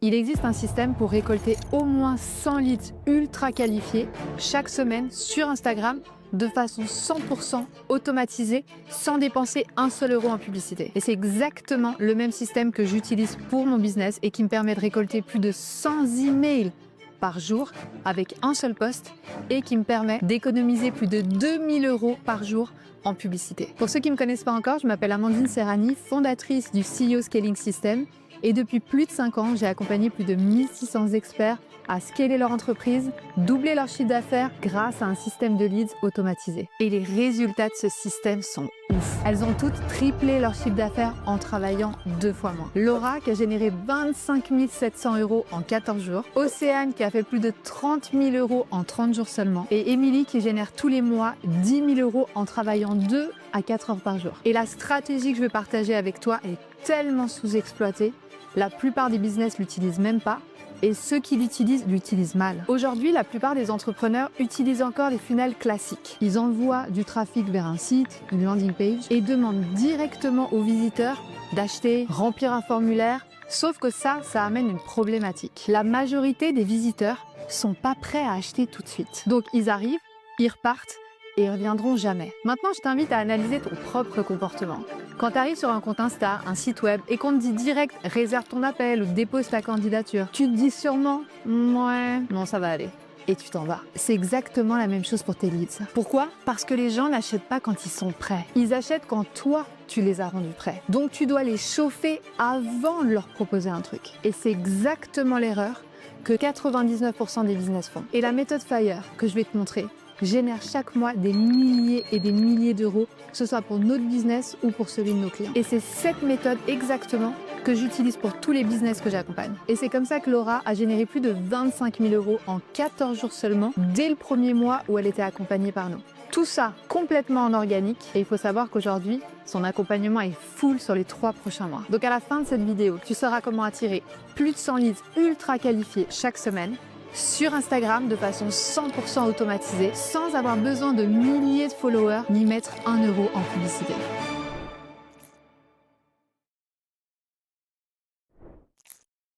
Il existe un système pour récolter au moins 100 leads ultra qualifiés chaque semaine sur Instagram de façon 100% automatisée, sans dépenser un seul euro en publicité. Et c'est exactement le même système que j'utilise pour mon business et qui me permet de récolter plus de 100 emails par jour avec un seul post et qui me permet d'économiser plus de 2000 euros par jour en publicité. Pour ceux qui ne me connaissent pas encore, je m'appelle Amandine Serrani, fondatrice du CEO Scaling System, et depuis plus de 5 ans, j'ai accompagné plus de 1600 experts à scaler leur entreprise, doubler leur chiffre d'affaires grâce à un système de leads automatisé. Et les résultats de ce système sont ouf. Elles ont toutes triplé leur chiffre d'affaires en travaillant 2 fois moins. Laura qui a généré 25 700 euros en 14 jours. Océane qui a fait plus de 30 000 euros en 30 jours seulement. Et Émilie qui génère tous les mois 10 000 euros en travaillant 2 à 4 heures par jour. Et la stratégie que je vais partager avec toi est tellement sous-exploitée. La plupart des business l'utilisent même pas. Et ceux qui l'utilisent mal. Aujourd'hui, la plupart des entrepreneurs utilisent encore les funnels classiques. Ils envoient du trafic vers un site, une landing page, et demandent directement aux visiteurs d'acheter, remplir un formulaire. Sauf que ça amène une problématique. La majorité des visiteurs sont pas prêts à acheter tout de suite. Donc ils arrivent, ils repartent, et ils reviendront jamais. Maintenant, je t'invite à analyser ton propre comportement. Quand tu arrives sur un compte Insta, un site web, et qu'on te dit direct « réserve ton appel » ou « dépose ta candidature », tu te dis sûrement « ouais, non, ça va aller ». Et tu t'en vas. C'est exactement la même chose pour tes leads. Pourquoi? Parce que les gens n'achètent pas quand ils sont prêts. Ils achètent quand toi, tu les as rendus prêts. Donc tu dois les chauffer avant de leur proposer un truc. Et c'est exactement l'erreur que 99% des business font. Et la méthode FIRE que je vais te montrer génère chaque mois des milliers et des milliers d'euros, que ce soit pour notre business ou pour celui de nos clients. Et c'est cette méthode exactement que j'utilise pour tous les business que j'accompagne. Et c'est comme ça que Laura a généré plus de 25 000 euros en 14 jours seulement, dès le premier mois où elle était accompagnée par nous. Tout ça complètement en organique, et il faut savoir qu'aujourd'hui, son accompagnement est full sur les 3 prochains mois. Donc à la fin de cette vidéo, tu sauras comment attirer plus de 100 leads ultra qualifiés chaque semaine, sur Instagram de façon 100% automatisée, sans avoir besoin de milliers de followers ni mettre 1 euro en publicité.